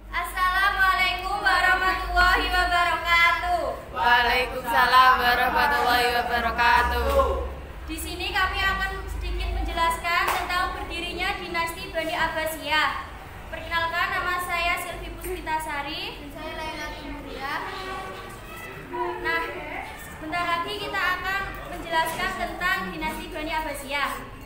Assalamualaikum warahmatullahi wabarakatuh. Waalaikumsalam warahmatullahi wabarakatuh. Di sini kami akan sedikit menjelaskan tentang berdirinya dinasti Bani Abbasiyah. Perkenalkan, nama saya Silvi Puspitasari. Dan saya Laila Timuria. Nah, sebentar lagi kita akan menjelaskan tentang dinasti Bani Abbasiyah.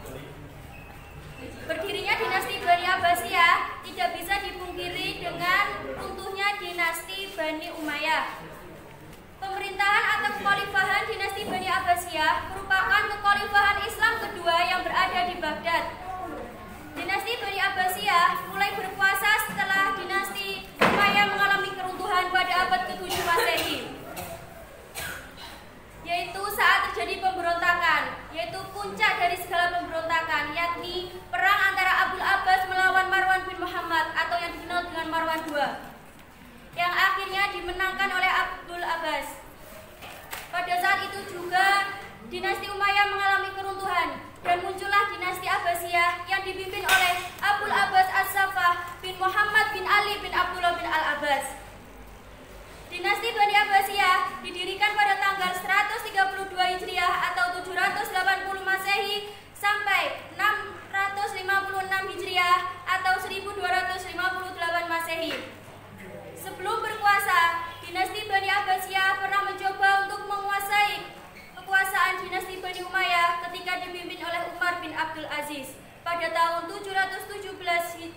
Berdirinya dinasti Bani Abbasiyah tidak bisa dipungkiri dengan runtuhnya dinasti Bani Umayyah. Pemerintahan atau kekhalifahan dinasti Bani Abbasiyah merupakan kekhalifahan Islam kedua yang berada di Baghdad. Dinasti Bani Abbasiyah mulai berkuasa setelah dinasti Umayyah mengalami keruntuhan pada abad ke-7 Masehi, yaitu saat terjadi pemberontakan, yaitu puncak dari segala pemberontakan, yakni perang antara Abdul Abbas melawan Marwan bin Muhammad atau yang dikenal dengan Marwan II, yang akhirnya dimenangkan oleh Abdul Abbas. Pada saat itu juga dinasti Umayyah mengalami keruntuhan dan muncullah dinasti Abbasiyah yang dipimpin oleh Abdul Abbas As-Saffah bin Muhammad bin Ali bin Abdullah bin Al-Abbas. Dinasti Bani Abbasiyah didirikan pada tanggal 132 Hijriah atau 780 Masehi sampai 656 Hijriah atau 1258 Masehi. Sebelum berkuasa, dinasti Bani Abbasiyah pernah mencoba untuk menguasai kekuasaan dinasti Bani Umayyah ketika dipimpin oleh Umar bin Abdul Aziz pada tahun 717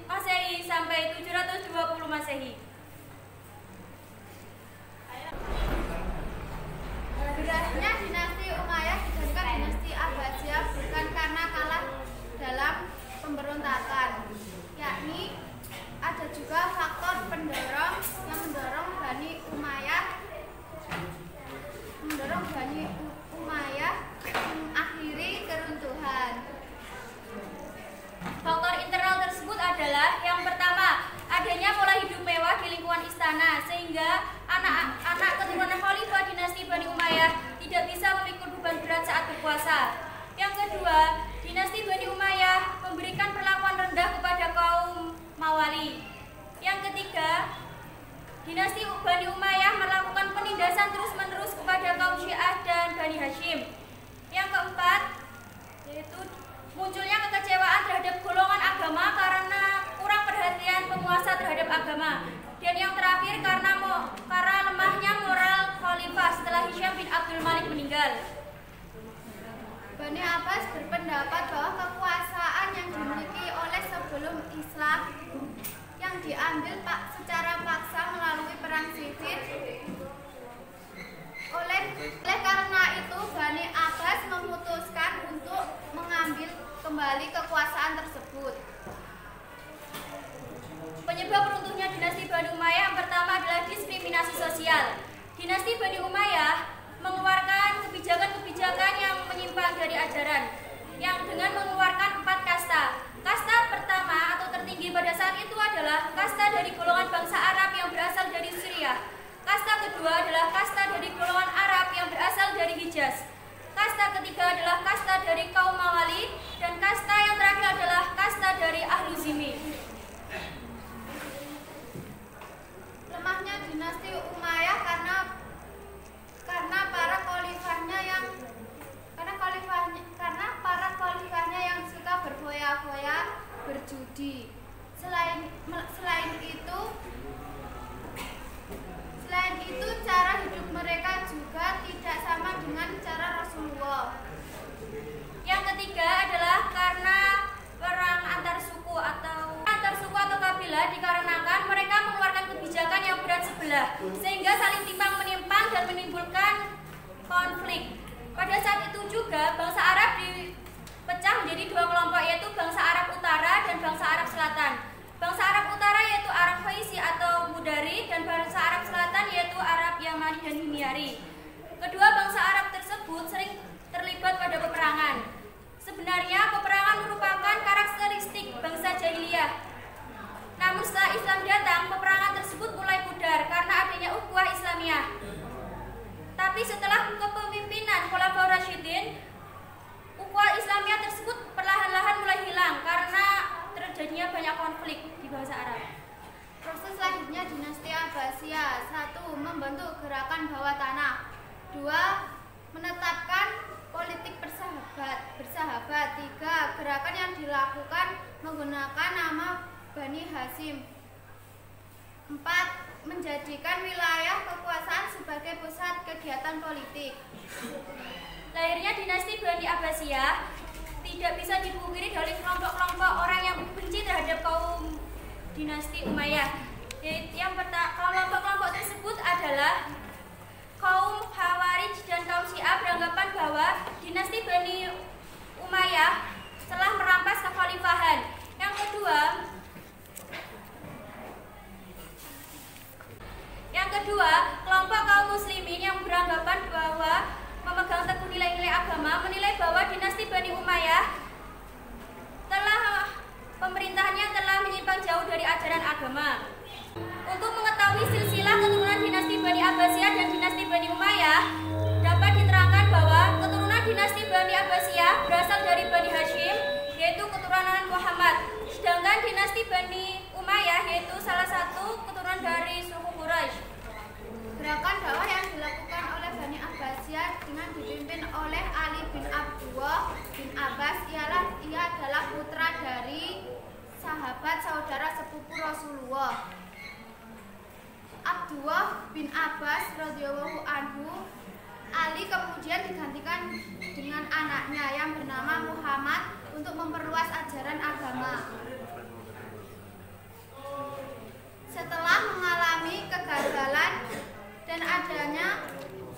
Masehi sampai 720 Masehi. Berakhirnya dinasti Umayyah dijadikan dinasti Abbasiyah bukan karena kalah dalam pemberontakan, yakni ada juga faktor pendorong yang mendorong Bani Umayyah mengakhiri keruntuhan. Faktor internal tersebut adalah yang pertama, adanya pola hidup mewah di lingkungan istana sehingga anak-anak keturunan khalifah dinasti Bani Umayyah tidak bisa memikul beban berat saat berkuasa. Yang kedua, dinasti Bani Umayyah memberikan perlakuan rendah kepada kaum Mawali. Yang ketiga, dinasti Bani Umayyah melakukan penindasan terus-menerus kepada kaum Syiah dan Bani Hashim. Yang keempat, yaitu munculnya kekecewaan terhadap golongan agama karena kurang perhatian penguasa terhadap agama. Dan yang terakhir, karena lemahnya moral khalifah setelah Hisham bin Abdul Malik meninggal. Bani Abbas berpendapat bahwa kekuasaan yang dimiliki oleh sebelum Islam yang diambil secara paksa melalui perang sifil. Oleh karena itu, Bani Abbas memutuskan untuk mengambil kembali kekuasaan tersebut. Penyebab runtuhnya dinasti Bani Umayyah yang pertama adalah diskriminasi sosial. Dinasti Bani Umayyah mengeluarkan kebijakan-kebijakan yang menyimpang dari ajaran, yang dengan mengeluarkan 4 kasta. Kasta pertama atau tertinggi pada saat itu adalah kasta dari golongan bangsa Arab yang berasal dari Suriah. Kasta kedua adalah kasta dari golongan Arab yang berasal dari Hijaz. Kasta ketiga adalah kasta dari kaum Mawali, dan kasta yang terakhir adalah kasta dari Ahlu Zimmi. Lemahnya dinasti Umayyah karena para khalifahnya yang suka berfoya-foya, berjudi. Selain itu cara hidup mereka juga tidak sama dengan cara Rasulullah. Yang ketiga adalah karena perang antar suku atau kabilah, dikarenakan mereka mengeluarkan kebijakan yang berat sebelah sehingga saling timpang menimpang dan menimbulkan konflik. Pada saat itu juga bangsa Arab dipecah menjadi 2 kelompok, yaitu bangsa Arab Utara dan bangsa Arab Selatan. Bangsa Arab Utara yaitu Arab Faisi atau Mudari, dan bangsa Arab Selatan yaitu Arab Yamani dan Himyari. Kedua bangsa Arab tersebut sering terlibat pada peperangan. Sebenarnya peperangan merupakan karakteristik bangsa jahiliyah. Namun setelah Islam datang, peperangan tersebut mulai pudar karena adanya ukhuwah Islamiyah. Tapi setelah kepemimpinan Khulafaur Rasyidin, ukhuwah gerakan yang dilakukan menggunakan nama Bani Hasyim. 4. Menjadikan wilayah kekuasaan sebagai pusat kegiatan politik. Lahirnya dinasti Bani Abbasiyah tidak bisa dipungkiri dari kelompok-kelompok orang yang benci terhadap kaum dinasti Umayyah. Kelompok-kelompok tersebut adalah kaum Khawarij dan kaum Syiah beranggapan bahwa dinasti Bani Umayyah telah merampas kekhalifahan. Yang kedua, kelompok kaum muslimin yang beranggapan bahwa memegang teguh nilai-nilai agama menilai bahwa dinasti Bani Umayyah pemerintahannya telah menyimpang jauh dari ajaran agama. Untuk mengetahui silsilah keturunan dinasti Bani Abbasiyah dan dinasti Bani Umayyah, dapat diterangkan bahwa keturunan dinasti Bani Abbasiyah berasal dari Bani Hasyim, yaitu keturunan Muhammad. Sedangkan dinasti Bani Umayyah yaitu salah satu keturunan dari suku Quraisy. Gerakan dakwah yang dilakukan oleh Bani Abbasiyah dengan dipimpin oleh Ali bin Abdullah bin Abbas ia adalah putra dari sahabat saudara sepupu Rasulullah. Abdullah bin Abbas radhiyallahu anhu. Ali kemudian digantikan dengan anaknya yang bernama Muhammad untuk memperluas ajaran agama. Setelah mengalami kegagalan dan adanya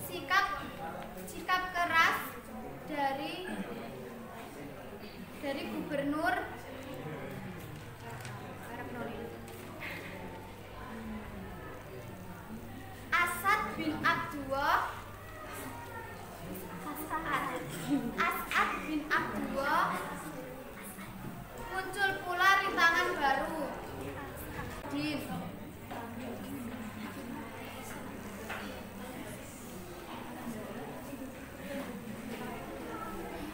sikap keras dari gubernur As'ad bin Abdullah muncul pula rintangan baru.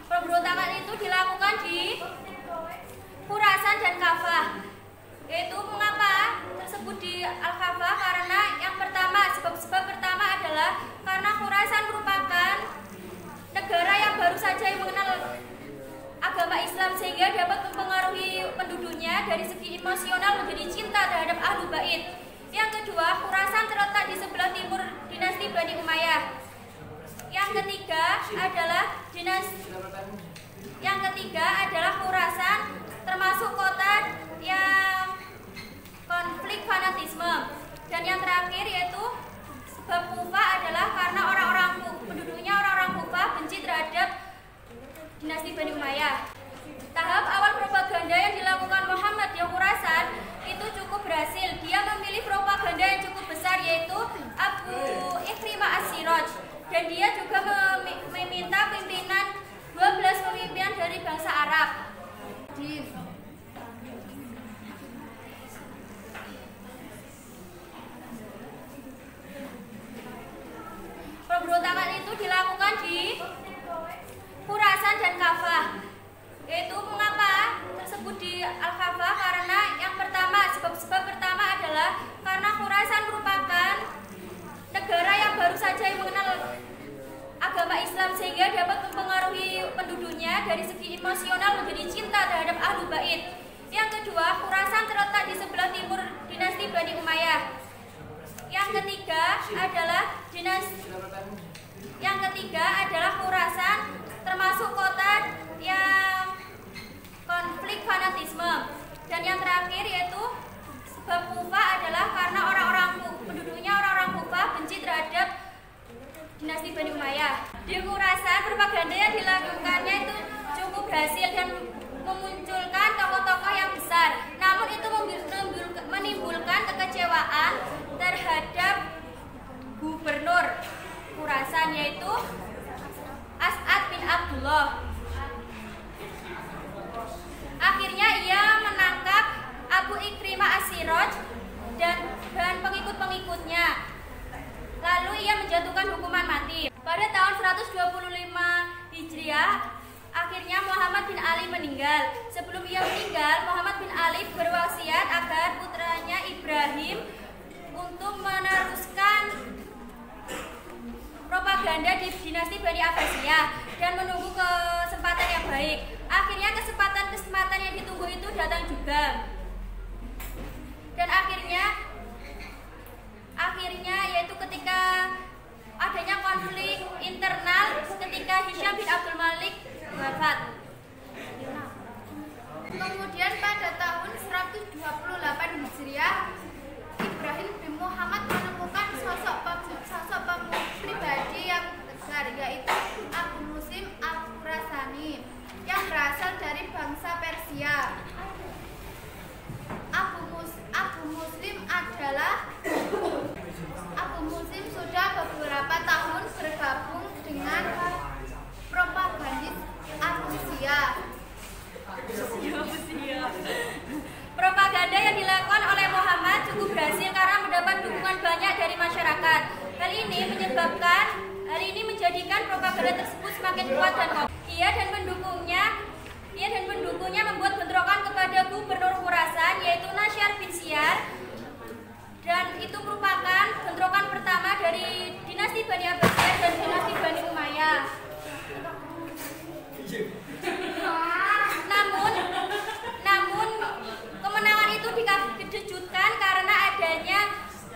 Pemberontakan itu dilakukan di Khurasan dan Kafah. Yaitu mengapa tersebut di Al-Kafah? Karena yang pertama, sebab pertama adalah karena Khurasan merupakan negara yang baru saja mengenal agama Islam sehingga dapat mempengaruhi penduduknya dari segi emosional menjadi cinta terhadap Ahlul Bait. Yang kedua, Khurasan terletak di sebelah timur dinasti Bani Umayyah. Yang ketiga adalah Khurasan termasuk kota yang konflik fanatisme. Dan yang terakhir yaitu sebab Kufah adalah karena penduduknya orang-orang Kufah benci terhadap dinasti Bani Umayyah. Tahap awal propaganda yang dilakukan Muhammad di Khurasan itu cukup berhasil. Dia memilih propaganda yang cukup besar yaitu Abu Ikrimah As-Siraj. Dan dia juga meminta pimpinan 12 pemimpinan dari bangsa Arab. Pemberontakan itu dilakukan di Khurasan dan Kafah. Yaitu mengapa tersebut di Al-Kafah? Karena yang pertama, sebab pertama adalah karena Khurasan merupakan negara yang baru saja mengenal agama Islam sehingga dapat mempengaruhi penduduknya dari segi emosional menjadi cinta terhadap Ahlul Bait. Yang kedua, Khurasan terletak di sebelah timur dinasti Bani Umayyah. Yang ketiga adalah Khurasan termasuk kota yang konflik fanatisme. Dan yang terakhir yaitu sebab Kufah adalah karena penduduknya orang-orang Kufah benci terhadap dinasti Bani Umayyah. Di Khurasan propaganda yang dilakukannya itu cukup berhasil dan memunculkan tokoh-tokoh yang besar. Namun itu menimbulkan kekecewaan terhadap gubernur Khurasan yaitu As'ad bin Abdullah. Akhirnya ia menangkap Abu Ikrimah As-Siraj dan pengikut-pengikutnya. Lalu ia menjatuhkan hukuman mati. Pada tahun 125 Hijriah, akhirnya Muhammad bin Ali meninggal. Sebelum ia meninggal, Muhammad bin Ali berwasiat agar putranya Ibrahim untuk meneruskan propaganda di dinasti Bani Abbasiyah dan menunggu kesempatan yang baik. Akhirnya kesempatan datang juga. Dan akhirnya yaitu ketika adanya konflik internal ketika Hisham bin Abdul Malik wafat. Kemudian pada tahun 128 Hijriah, Ibrahim bin Muhammad menemukan sosok pribadi yang tegar, yaitu Abu Muslim Al-Khurasani yang berasal dari bangsa Persia. Abu Muslim sudah beberapa tahun bergabung dengan propagandis Rusia. Propaganda yang dilakukan oleh Muhammad cukup berhasil karena mendapat dukungan banyak dari masyarakat. Hal ini menjadikan propaganda tersebut semakin kuat dan kokoh. Ia dan pendukungnya membuat bentrokan kepada Gubernur Khurasan yaitu Nasyar bin Syar, dan itu merupakan bentrokan pertama dari dinasti Bani Abbasiyah dan dinasti Bani Umayyah. Namun kemenangan itu dikejutkan karena adanya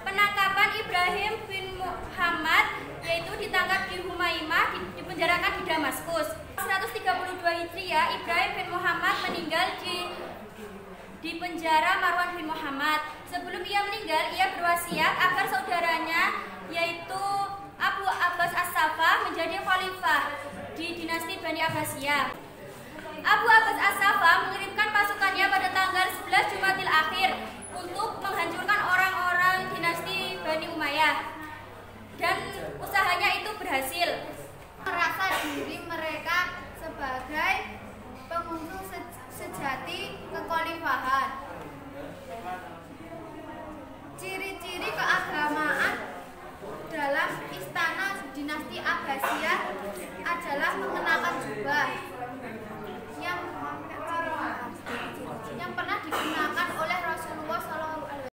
penangkapan Ibrahim bin Muhammad, yaitu ditangkap di Humaimah, dipenjarakan di Damaskus. 132 Hijriah, Ibrahim bin Muhammad meninggal di penjara Marwan bin Muhammad. Sebelum ia meninggal, ia berwasiat agar saudaranya yaitu Abu Abbas As-Saffah menjadi khalifah di dinasti Bani Abbasiyah. Abu Abbas As-Saffah mengirimkan pasukannya pada tanggal 11 Jumadil Akhir untuk menghancurkan orang-orang dinasti Bani Umayyah, dan usahanya itu berhasil. Merasa diri mereka sebagai pengusung sejati kekhalifahan. Ciri-ciri keagamaan dalam istana dinasti Abbasiyah adalah mengenakan jubah,